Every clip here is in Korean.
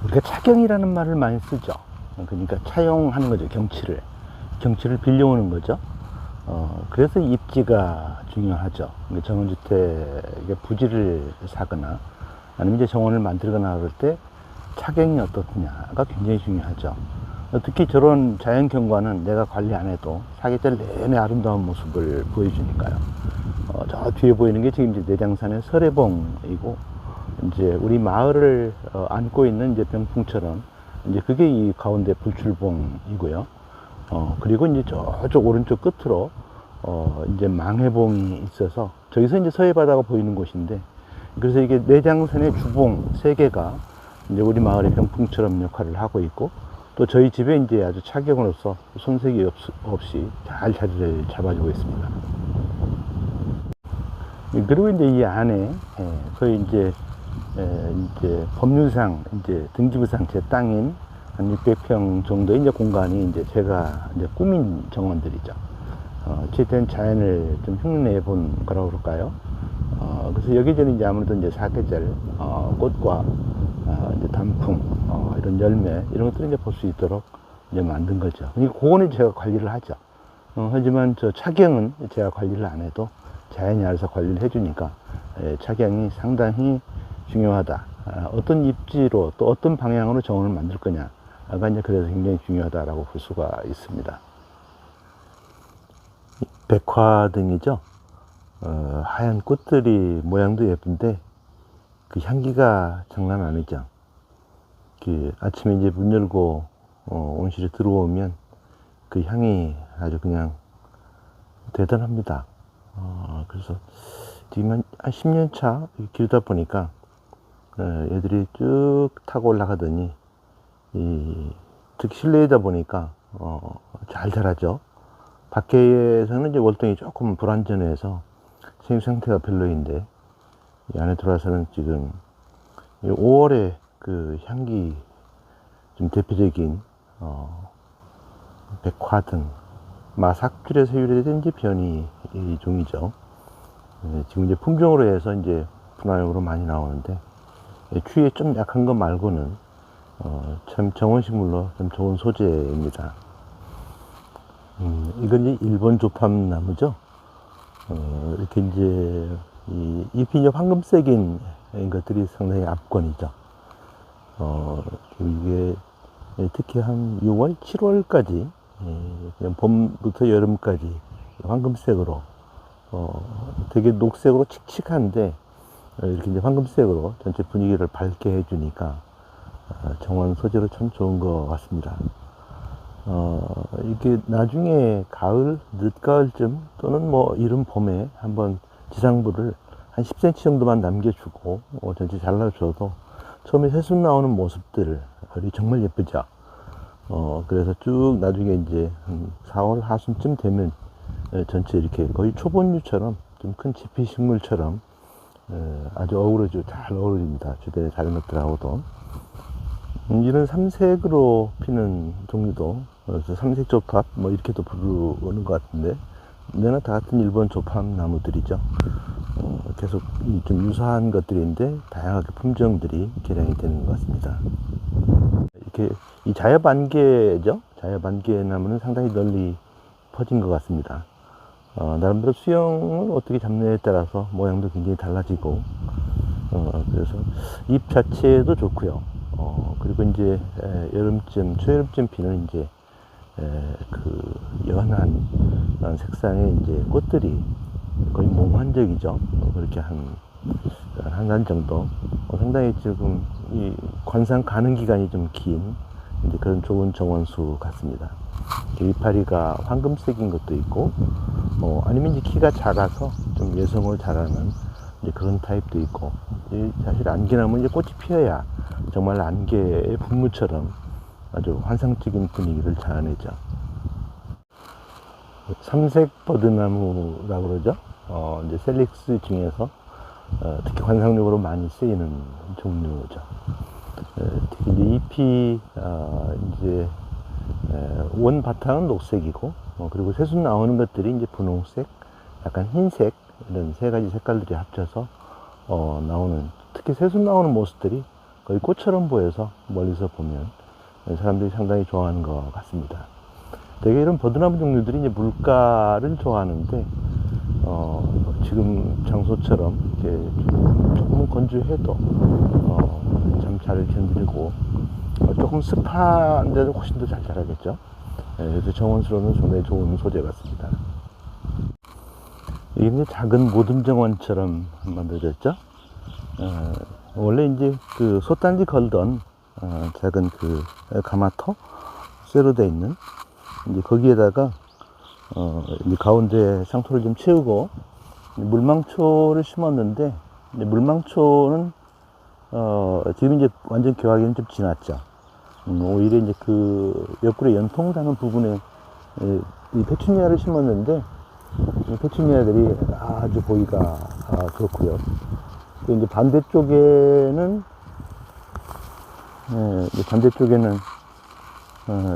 우리가 차경이라는 말을 많이 쓰죠. 그러니까 차용하는 거죠. 경치를 빌려오는 거죠. 그래서 입지가 중요하죠. 정원주택의 부지를 사거나 아니면 이제 정원을 만들거나 그럴 때 차경이 어떻느냐가 굉장히 중요하죠. 특히 저런 자연 경관은 내가 관리 안 해도 사계절 내내 아름다운 모습을 보여주니까요. 저 뒤에 보이는 게 지금 이제 내장산의 설해봉이고, 이제 우리 마을을 안고 있는 이제 병풍처럼 이제 그게 이 가운데 불출봉이고요. 그리고 이제 저쪽 오른쪽 끝으로 이제 망해봉이 있어서 저기서 이제 서해바다가 보이는 곳인데, 그래서 이게 내장산의 주봉 세 개가 이제 우리 마을의 병풍처럼 역할을 하고 있고, 또 저희 집에 이제 아주 차경으로서 손색이 없이 잘 자리를 잡아주고 있습니다. 그리고 이제 이 안에 거의 이제 법률상 이제 등기부상 제 땅인 한 600평 정도의 이제 공간이 이제 제가 이제 꾸민 정원들이죠. 최대한 자연을 좀 흉내내 본 거라고 그럴까요? 그래서 여기저기 이제 아무래도 이제 사계절 꽃과 이제 단풍 이런 열매 이런 것들을 이제 볼 수 있도록 이제 만든 거죠. 그러니까 그거는 제가 관리를 하죠. 하지만 저 차경은 제가 관리를 안 해도 자연이 알아서 관리를 해주니까 차경이 상당히 중요하다. 어떤 입지로 또 어떤 방향으로 정원을 만들 거냐가 이제 그래서 굉장히 중요하다라고 볼 수가 있습니다. 백화등이죠. 하얀 꽃들이 모양도 예쁜데 그 향기가 장난 아니죠. 그 아침에 이제 문 열고 온실에 들어오면 그 향이 아주 그냥 대단합니다. 그래서 지금 한 10년 차 기르다 보니까 얘들이 쭉 타고 올라가더니 특히 실내이다 보니까 잘 자라죠. 밖에서는 이제 월등히 조금 불안전해서 생육 상태가 별로인데 이 안에 들어와서는 지금 5월에 그 향기 좀 대표적인 백화등, 마삭줄에서 유래된 이제 변이 종이죠. 지금 이제 품종으로 해서 이제 분화용으로 많이 나오는데 추위에 좀 약한 것 말고는 참 정원식물로 좀 좋은 소재입니다. 이건 이제 일본 조팝나무죠. 이렇게 이제 이 잎이 이제 황금색인 것들이 상당히 압권이죠. 이게 특히 한 6월, 7월까지 그냥 봄부터 여름까지 황금색으로 되게 녹색으로 칙칙한데 이렇게 이제 황금색으로 전체 분위기를 밝게 해주니까 정원 소재로 참 좋은 것 같습니다. 이렇게 나중에 가을, 늦가을쯤 또는 뭐 이른 봄에 한번 지상부를 한 10cm 정도만 남겨주고 전체 잘라줘도 처음에 새순 나오는 모습들이 정말 예쁘죠. 그래서 쭉 나중에 이제 한 4월 하순쯤 되면 전체 이렇게 거의 초본류처럼 좀 큰 지피 식물처럼 아주 잘 어우러집니다. 주변에 다른 것들하고도. 이런 삼색으로 피는 종류도 삼색 조팝 뭐 이렇게도 부르는 것 같은데 얘는 다 같은 일본 조팝 나무들이죠. 계속 좀 유사한 것들인데 다양하게 품종들이 개량이 되는 것 같습니다. 이렇게 이 자엽안개죠. 자엽안개 나무는 상당히 널리 퍼진 것 같습니다. 나름대로 수영을 어떻게 잡느냐에 따라서 모양도 굉장히 달라지고 그래서 잎 자체도 좋고요. 그리고 이제 여름쯤, 초여름쯤 피는 이제 그 연한 색상의 이제 꽃들이 거의 몽환적이죠. 그렇게 한 달 정도. 상당히 지금 이 관상 가는 기간이 좀 긴 그런 좋은 정원수 같습니다. 이파리가 황금색인 것도 있고, 아니면 이제 키가 작아서 좀 여성을 잘하는 이제 그런 타입도 있고, 사실 안개나무는 이제 꽃이 피어야 정말 안개의 분무처럼 아주 환상적인 분위기를 자아내죠. 삼색 버드나무라고 그러죠. 이제 셀릭스 중에서 특히 관상용으로 많이 쓰이는 종류죠. 특히 이제 잎이 이제 원 바탕은 녹색이고, 그리고 새순 나오는 것들이 이제 분홍색, 약간 흰색 이런 세 가지 색깔들이 합쳐서 나오는, 특히 새순 나오는 모습들이 거의 꽃처럼 보여서 멀리서 보면 사람들이 상당히 좋아하는 것 같습니다. 되게 이런 버드나무 종류들이 이제 물가를 좋아하는데, 지금 장소처럼 이렇게 조금 건조해도 참 잘 견디고, 조금 습한데도 훨씬 더 잘 자라겠죠. 그래서 정원수로는 상당히 좋은 소재 같습니다. 이게 이제 작은 모듬 정원처럼 만들어졌죠. 원래 이제 그 솥단지 걸던 작은 그 가마터 쇠로 되어 있는, 이제 거기에다가 이제 가운데 상토를 좀 채우고 물망초를 심었는데, 이제 물망초는 지금 이제 완전 개화기는 좀 지났죠. 오히려 이제 그 옆구리 연통 닿는 부분에 이 페추니아를 심었는데, 이 페추니아들이 아주 보기가 좋고요. 또 이제 반대쪽에는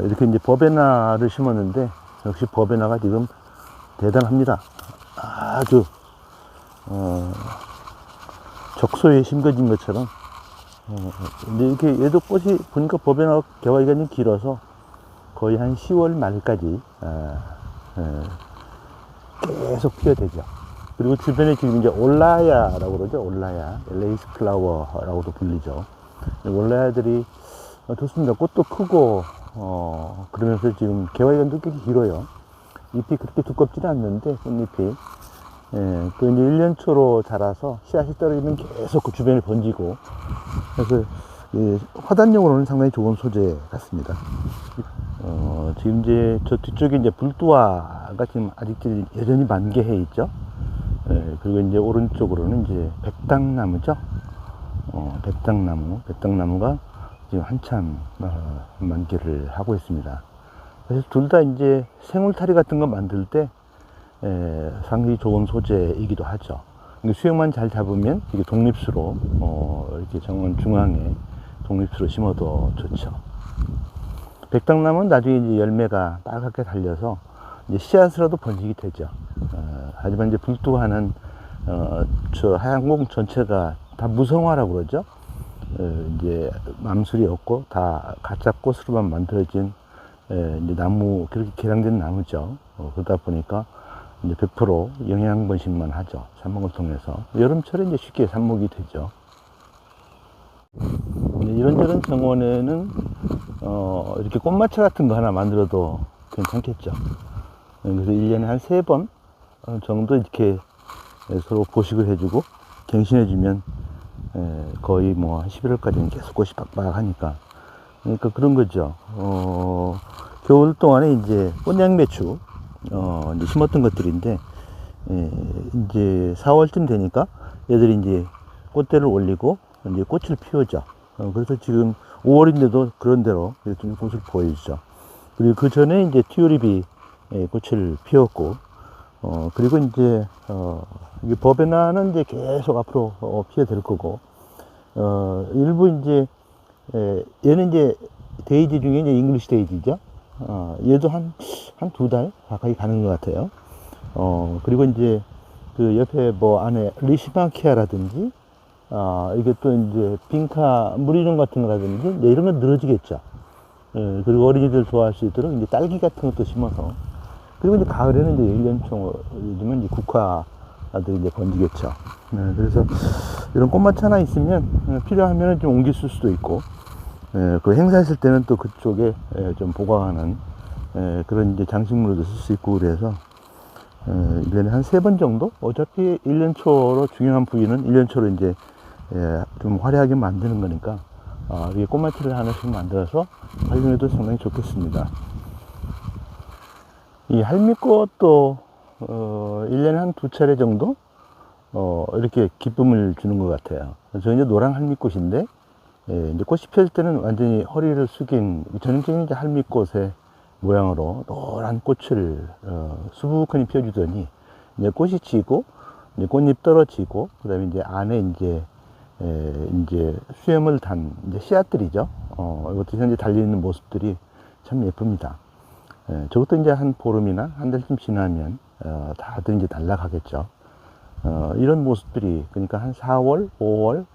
이렇게 이제 버베나를 심었는데, 역시 버베나가 지금 대단합니다. 아주 적소에 심겨진 것처럼. 근데 이렇게 얘도 꽃이 보니까 버베나 개화기가 좀 길어서 거의 한 10월 말까지 계속 피어되죠. 그리고 주변에 지금 이제 올라야라고 그러죠. 올라야, 레이스 플라워라고도 불리죠. 올라야들이 좋습니다. 꽃도 크고 그러면서 지금 개화기간도 꽤 길어요. 잎이 그렇게 두껍지는 않는데, 꽃잎이 그 이제 1년 초로 자라서 씨앗이 떨어지면 계속 그 주변에 번지고, 그래서 화단용으로는 상당히 좋은 소재 같습니다. 지금 이제 저 뒤쪽에 이제 불두화가 지금 아직 여전히 만개해 있죠. 그리고 이제 오른쪽으로는 이제 백당나무죠. 백당나무가 지금 한참 만개를 하고 있습니다. 그래서 둘 다 이제 생울타리 같은 거 만들 때 상당히 좋은 소재이기도 하죠. 수영만 잘 잡으면 이게 독립수로 이렇게 정원 중앙에 독립수로 심어도 좋죠. 백당나무는 나중에 이제 열매가 빨갛게 달려서 이제 씨앗으로도 번식이 되죠. 하지만 이제 불두화는 저 하얀 공 전체가 다 무성화라고 그러죠. 이제 맘술이 없고 다 가짜 꽃으로만 만들어진 이제 나무, 그렇게 개량된 나무죠. 그러다 보니까 이제 100% 영양 번식만 하죠. 삽목을 통해서. 여름철에 이제 쉽게 삽목이 되죠. 이런저런 정원에는 이렇게 꽃마차 같은 거 하나 만들어도 괜찮겠죠. 그래서 1년에 한 3번 정도 이렇게 서로 보식을 해주고 갱신해주면 거의 뭐 한 11월까지는 계속 꽃이 빡빡하니까. 그러니까 그런 거죠. 겨울 동안에 이제 꽃양배추 이제 심었던 것들인데, 이제 4월쯤 되니까 얘들이 이제 꽃대를 올리고 이제 꽃을 피우죠. 그래서 지금 5월인데도 그런 대로 좀 꽃을 보여주죠. 그리고 그 전에 이제 튜립이 꽃을 피웠고, 그리고 이제 이 버베나는 이제 계속 앞으로 피어들 거고, 일부 이제 얘는 이제 데이지 중에 이제 잉글리시 데이지죠. 얘도 한 2달 가까이 가는 것 같아요. 그리고 이제 그 옆에 뭐 안에 리시마키아라든지, 이게 또 이제 빈카 무리종 같은 거라든지, 이런 건 늘어지겠죠. 그리고 어린이들 좋아할 수 있도록 이제 딸기 같은 것도 심어서, 그리고 이제 가을에는 이제 1년총이면 이제 국화들이 이제 번지겠죠. 그래서 이런 꽃마차 하나 있으면 필요하면 좀 옮길 수도 있고, 그 행사했을 때는 또 그쪽에 좀 보관하는 그런 이제 장식물로도 쓸 수 있고, 그래서 1년에 한 3번 정도? 어차피 1년 초로 중요한 부위는 1년 초로 이제 좀 화려하게 만드는 거니까, 이게 꽃마차를 하나씩 만들어서 활용해도 상당히 좋겠습니다. 이 할미꽃도 1년에 한 2차례 정도 이렇게 기쁨을 주는 것 같아요. 저 이제 노란 할미꽃인데, 이제 꽃이 펼 때는 완전히 허리를 숙인 전형적인 이제 할미꽃의 모양으로 노란 꽃을 수북하니 펴주더니, 이제 꽃이 지고 이제 꽃잎 떨어지고, 그다음에 이제 안에 이제 수염을 단 이제 씨앗들이죠. 이것도 현재 달려있는 모습들이 참 예쁩니다. 저것도 이제 한 보름이나 한 달쯤 지나면 다들 이제 날아가겠죠. 이런 모습들이, 그러니까 한 4월, 5월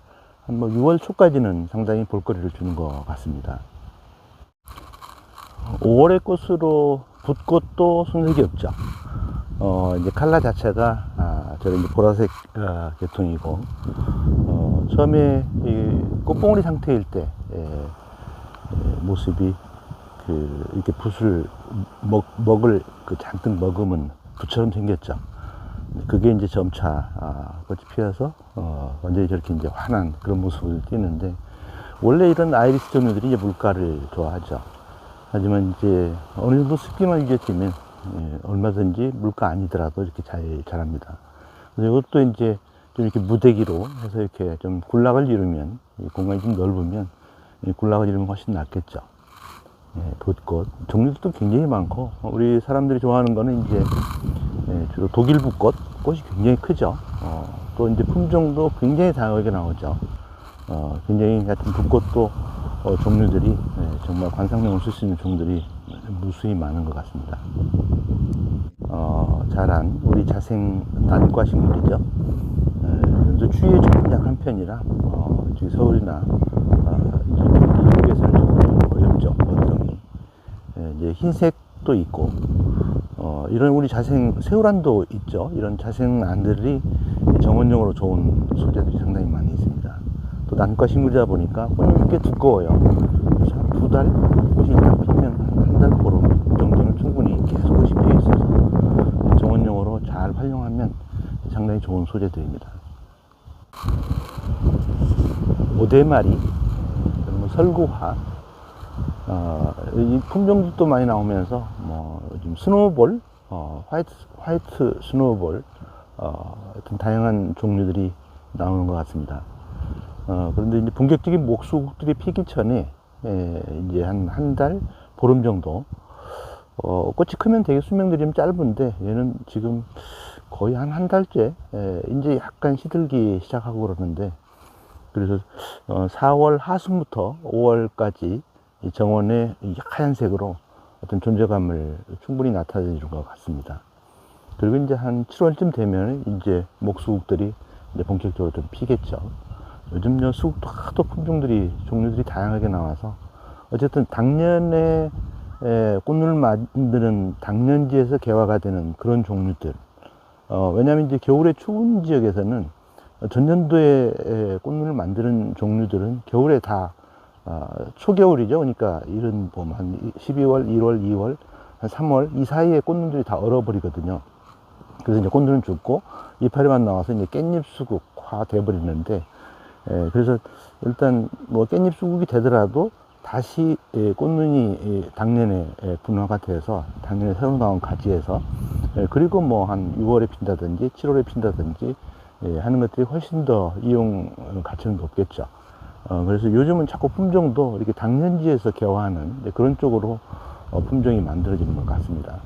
한 뭐 6월 초까지는 상당히 볼거리를 주는 것 같습니다. 5월의 꽃으로 붓꽃도 손색이 없죠. 이제 칼라 자체가 저런 이제 보라색 계통이고, 처음에 이 꽃봉오리 상태일 때 모습이 이렇게 붓을 먹을 잔뜩 머금은 붓처럼 생겼죠. 그게 이제 점차 꽃이 피어서 완전히 저렇게 이제 환한 그런 모습을 띠는데, 원래 이런 아이리스 종류들이 이제 물가를 좋아하죠. 하지만 이제 어느 정도 습기만 유지되면 얼마든지 물가 아니더라도 이렇게 잘 자랍니다. 그래서 이것도 이제 좀 이렇게 무대기로 해서 이렇게 좀 군락을 이루면, 공간이 좀 넓으면 군락을 이루면 훨씬 낫겠죠. 붓꽃 종류도 굉장히 많고, 우리 사람들이 좋아하는 거는 이제 주로 독일 붓꽃, 꽃이 굉장히 크죠. 또 이제 품종도 굉장히 다양하게 나오죠. 굉장히 같은 붓꽃도 종류들이 정말 관상용으로 쓸 수 있는 종들이 무수히 많은 것 같습니다. 자란 우리 자생 난과 식물이죠. 그래서 추위에 좀 약한 편이라 저기 서울이나 이쪽에서는 조금 어렵죠. 원성이 이제 흰색도 있고, 이런 우리 자생 새우란도 있죠. 이런 자생란들이 정원용으로 좋은 소재들이 상당히 많이 있습니다. 또 난과 식물이다 보니까 꽃잎이 꽤 두꺼워요. 그래서 한 2달 꽃이 딱 피면 한 달 보름 정도는 충분히 계속 꽃이 피어 있어서 정원용으로 잘 활용하면 상당히 좋은 소재들입니다. 오대마리, 설구화, 이 품종들도 많이 나오면서 요즘 스노우볼, 화이트 스노우볼, 어떤 다양한 종류들이 나오는 것 같습니다. 그런데 이제 본격적인 목수국들이 피기 전에 이제 한 달 보름 정도, 꽃이 크면 되게 수명들이 좀 짧은데, 얘는 지금 거의 한 달째 이제 약간 시들기 시작하고 그러는데, 그래서 4월 하순부터 5월까지 이 정원에 하얀색으로 어떤 존재감을 충분히 나타내는 것 같습니다. 그리고 이제 한 7월쯤 되면 이제 목수국들이 이제 본격적으로 좀 피겠죠. 요즘 수국도 하도 종류들이 다양하게 나와서, 어쨌든 당년에 꽃눈을 만드는 당년지에서 개화가 되는 그런 종류들. 왜냐하면 이제 겨울에 추운 지역에서는 전년도에 꽃눈을 만드는 종류들은 겨울에 다 초겨울이죠. 그러니까 이른 봄, 한 12월, 1월, 2월, 한 3월 이 사이에 꽃눈들이 다 얼어버리거든요. 그래서 이제 꽃눈은 죽고 이파리만 나와서 이제 깻잎 수국화 돼버리는데, 그래서 일단 뭐 깻잎 수국이 되더라도 다시 꽃눈이 당년에 분화가 돼서 당년에 새로 나온 가지에서, 그리고 뭐 한 6월에 핀다든지 7월에 핀다든지 하는 것들이 훨씬 더 이용 가치는 높겠죠. 그래서 요즘은 자꾸 품종도 이렇게 당년지에서 개화하는 그런 쪽으로 품종이 만들어지는 것 같습니다.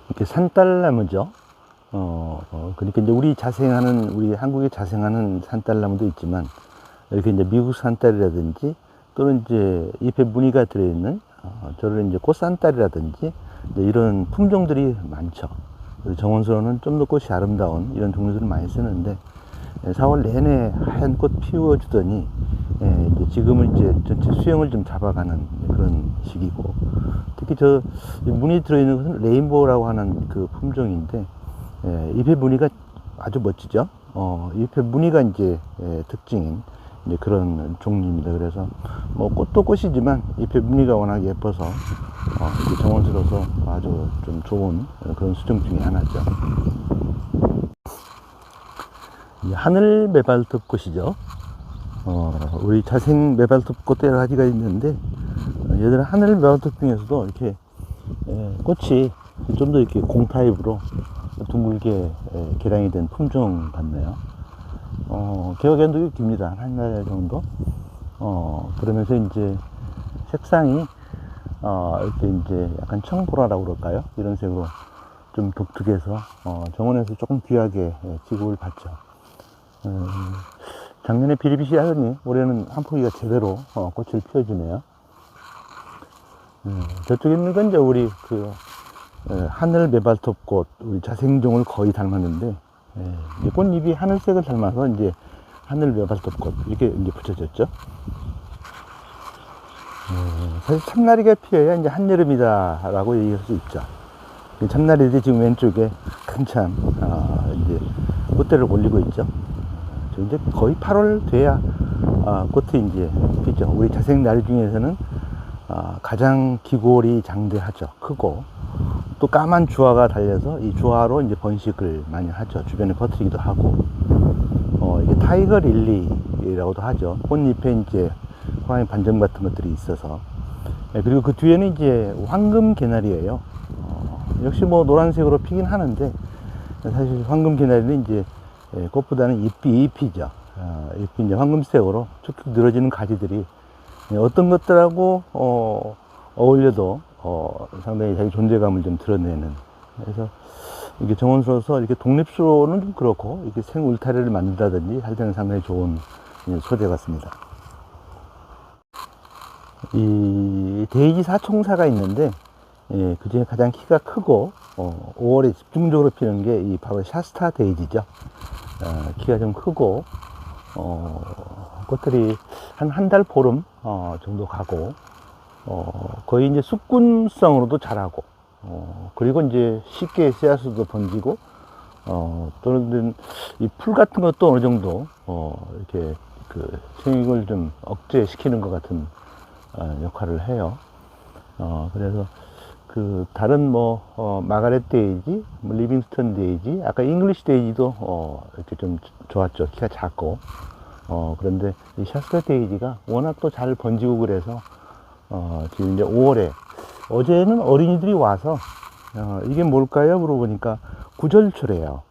이렇게 산딸나무죠. 그러니까 이제 우리 한국에 자생하는 산딸나무도 있지만, 이렇게 이제 미국 산딸이라든지 또는 이제 잎에 무늬가 들어있는 저런 이제 꽃산딸이라든지 이런 품종들이 많죠. 정원수로는 좀 더 꽃이 아름다운 이런 종류들을 많이 쓰는데, 4월 내내 하얀 꽃 피워주더니 이제 지금은 이제 전체 수영을 좀 잡아가는 그런 시기고, 특히 저 무늬 들어있는 것은 레인보우라고 하는 그 품종인데, 잎의 무늬가 아주 멋지죠. 잎의 무늬가 이제 특징인 이제 그런 종류입니다. 그래서 뭐 꽃도 꽃이지만 잎의 무늬가 워낙 예뻐서 정원스러워서 아주 좀 좋은 그런 수종 중에 하나죠. 이 하늘 메발톱꽃이죠. 우리 자생 메발톱꽃도 여러 가지가 있는데, 얘들은 하늘 메발톱 중에서도 이렇게 꽃이 좀 더 이렇게 공 타입으로 둥글게 개량이 된 품종 같네요. 개화기간도 깁니다. 한 달 정도. 그러면서 이제 색상이 이렇게 이제 약간 청보라라고 그럴까요? 이런 색으로 좀 독특해서 정원에서 조금 귀하게 취급을 받죠. 작년에 비리비시 하더니 올해는 한 포기가 제대로 꽃을 피워주네요. 저쪽에 있는 건 이제 우리 하늘 메발톱꽃, 우리 자생종을 거의 닮았는데, 이제 꽃잎이 하늘색을 닮아서 이제 하늘 매발톱꽃 이렇게 이제 붙여졌죠. 사실 참나리가 피어야 이제 한여름이다라고 얘기할 수 있죠. 참나리들이 지금 왼쪽에 한참 이제 꽃대를 올리고 있죠. 이제 거의 8월 돼야 꽃이 이제 피죠. 우리 자생나리 중에서는 가장 기골이 장대하죠. 크고 또 까만 주화가 달려서 이 주화로 이제 번식을 많이 하죠. 주변에 퍼뜨리기도 하고 이게 타이거 릴리라고도 하죠. 꽃잎에 이제 호랑이 반점 같은 것들이 있어서 그리고 그 뒤에는 이제 황금 개나리예요. 역시 뭐 노란색으로 피긴 하는데 사실 황금 개나리는 이제 꽃보다는 잎이죠. 잎이 이제 황금색으로 쭉쭉 늘어지는 가지들이 어떤 것들하고 어울려도 상당히 자기 존재감을 좀 드러내는. 그래서 이게 정원수로서 이렇게 독립수로는 좀 그렇고 이렇게 생 울타리를 만든다든지 할 때는 상당히 좋은 소재 같습니다. 이 데이지 사총사가 있는데 그 중에 가장 키가 크고 5월에 집중적으로 피는 게 이 바로 샤스타 데이지죠. 키가 좀 크고 꽃들이 한 달 보름 정도 가고 거의 이제 숙군성으로도 자라고 그리고 이제 쉽게 씨앗으로도 번지고 또는 이 풀 같은 것도 어느 정도 이렇게 그 생육을 좀 억제시키는 것 같은 역할을 해요. 그래서 그 다른 뭐 마가렛 데이지, 뭐 리빙스턴 데이지, 아까 잉글리시 데이지도 이렇게 좀 좋았죠. 키가 작고 그런데 이 샤스타 데이지가 워낙 또 잘 번지고 그래서 지금 이제 5월에 어제는 어린이들이 와서 이게 뭘까요? 물어보니까 구절초래요.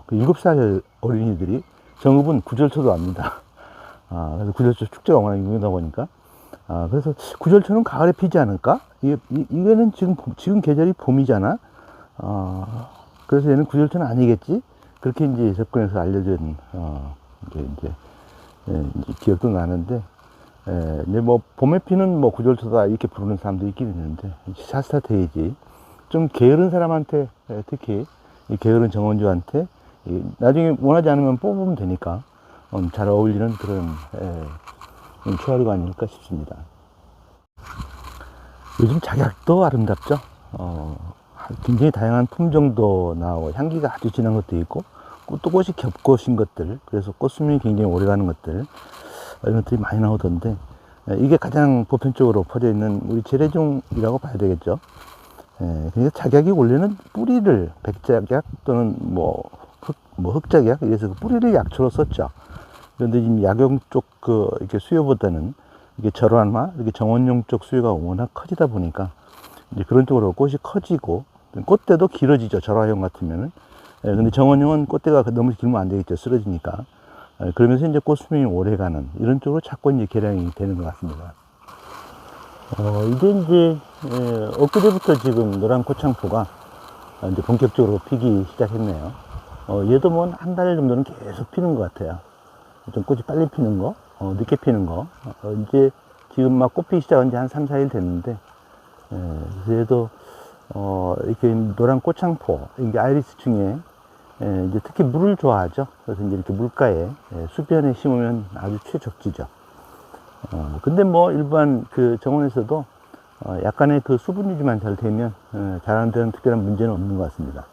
그 7살 어린이들이 정읍은 구절초도 압니다. 그래서 구절초 축제가 워낙 유명하다 보니까 그래서 구절초는 가을에 피지 않을까? 이거는 지금 계절이 봄이잖아. 그래서 얘는 구절초는 아니겠지? 그렇게 이제 접근해서 알려준 이제 기억도 나는데 이제 뭐 봄에 피는 뭐 구절초다 이렇게 부르는 사람도 있긴 있는데 샤스타 데이지 좀 게으른 사람한테 특히 이 게으른 정원주한테 나중에 원하지 않으면 뽑으면 되니까 잘 어울리는 그런 초화류가 아닐까 싶습니다. 요즘 작약도 아름답죠. 굉장히 다양한 품종도 나오고 향기가 아주 진한 것도 있고 또 꽃이 겹꽃인 것들, 그래서 꽃수명이 굉장히 오래가는 것들 이런 것들이 많이 나오던데 이게 가장 보편적으로 퍼져 있는 우리 재래종이라고 봐야 되겠죠. 그러니까 작약이 원래는 뿌리를 백작약 또는 뭐 흑작약 이래서 그 뿌리를 약초로 썼죠. 그런데 지금 약용 쪽 이렇게 수요보다는 이게 절환화, 이렇게 정원용 쪽 수요가 워낙 커지다 보니까 이제 그런 쪽으로 꽃이 커지고 꽃대도 길어지죠. 절화용 같으면은. 근데 정원용은 꽃대가 너무 길면 안 되겠죠. 쓰러지니까. 그러면서 이제 꽃 수명이 오래 가는 이런 쪽으로 자꾸 이제 개량이 되는 것 같습니다. 이제 엊그제부터 지금 노란 꽃창포가 이제 본격적으로 피기 시작했네요. 얘도 뭐 한 달 정도는 계속 피는 것 같아요. 좀 꽃이 빨리 피는 거, 늦게 피는 거. 이제 지금 막 꽃 피기 시작한 지 한 3, 4일 됐는데, 그래도, 이렇게 노란 꽃창포, 이게 아이리스 중에, 이제 특히 물을 좋아하죠. 그래서 이제 이렇게 물가에, 수변에 심으면 아주 최적지죠. 근데 뭐 일반 그 정원에서도, 약간의 그 수분 유지만 잘 되면, 자라는 데는 특별한 문제는 없는 것 같습니다.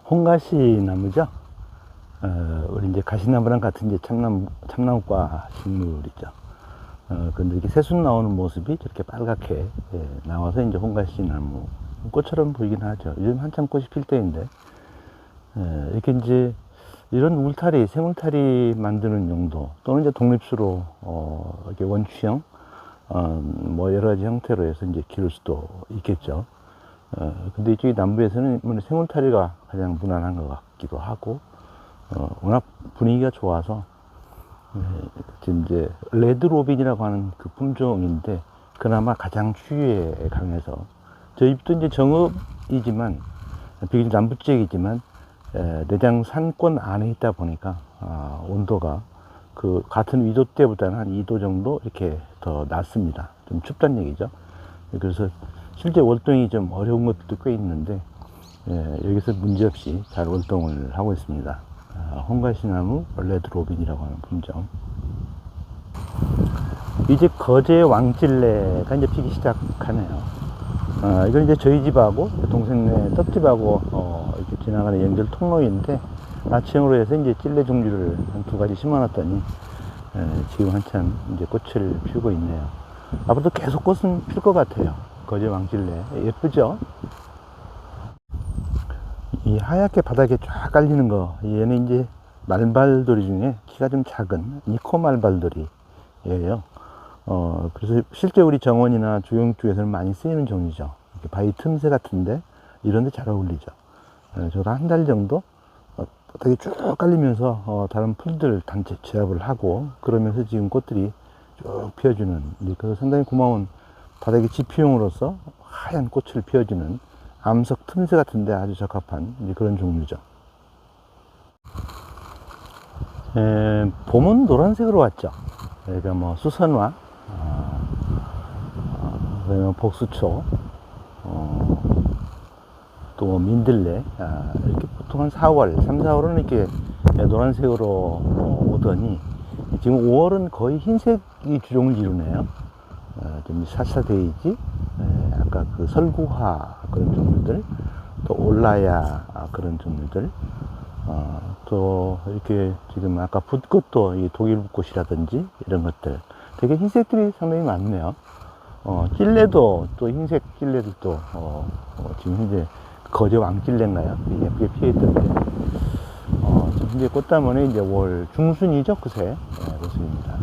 홍가시 나무죠. 우리 이제 가시나무랑 같은 이제 참나무과 식물이죠. 근데 이렇게 새순 나오는 모습이 저렇게 빨갛게 나와서 이제 홍가시 나무 꽃처럼 보이긴 하죠. 요즘 한참 꽃이 필 때인데, 이렇게 이제 이런 울타리, 생울타리 만드는 용도 또는 이제 독립수로 이렇게 원추형, 뭐 여러 가지 형태로 해서 이제 기를 수도 있겠죠. 근데 이쪽이 남부에서는 생울타리가 가장 무난한 것 같기도 하고, 워낙 분위기가 좋아서, 지금 이제 레드로빈이라고 하는 그 품종인데, 그나마 가장 추위에 강해서, 저희 집도 이제 정읍이지만, 비교적 남부 지역이지만, 내장 산권 안에 있다 보니까, 온도가 그 같은 위도 때보다는 한 2도 정도 이렇게 더 낮습니다. 좀 춥다는 얘기죠. 그래서 실제 월동이 좀 어려운 것들도 꽤 있는데, 여기서 문제없이 잘 월동을 하고 있습니다. 홍가시나무 레드로빈이라고 하는 품종. 이제 거제 왕찔레가 이제 피기 시작하네요. 이건 이제 저희 집하고 동생네 떡집하고 이렇게 지나가는 연결 통로인데, 아침으로 해서 이제 찔레 종류를 한 2가지 심어놨더니 지금 한참 이제 꽃을 피우고 있네요. 앞으로도 계속 꽃은 필 것 같아요. 거제 왕찔레 예쁘죠? 이 하얗게 바닥에 쫙 깔리는 거, 얘는 이제 말발돌이 중에 키가 좀 작은 니코 말발돌이예요. 그래서 실제 우리 정원이나 주영 쪽에서는 많이 쓰이는 종이죠. 이렇게 바위 틈새 같은데 이런 데 잘 어울리죠. 저도 한 달 정도 바닥에 쭉 깔리면서 다른 풀들 단체 제압을 하고, 그러면서 지금 꽃들이 쭉 피워주는, 그래서 상당히 고마운 바닥의 지피용으로서 하얀 꽃을 피워주는 암석 틈새 같은데 아주 적합한 그런 종류죠. 봄은 노란색으로 왔죠. 그러니까 뭐 수선화, 그다음에 복수초, 또 민들레, 이렇게 보통 한 4월, 3, 4월은 이렇게 노란색으로 오더니, 지금 5월은 거의 흰색이 주종을 이루네요. 좀 사사데이지, 아까 그 설구화 그런 종류들, 또 올라야 그런 종류들, 또 이렇게 지금 아까 붓꽃도 이 독일 붓꽃이라든지 이런 것들, 되게 흰색들이 상당히 많네요. 찔레도 또 흰색 찔레들도 지금 현재 거제 왕찔레인가요? 예쁘게 피어있던데, 지금 현재 꽃다문에 이제 월 중순이죠, 그새 모습입니다.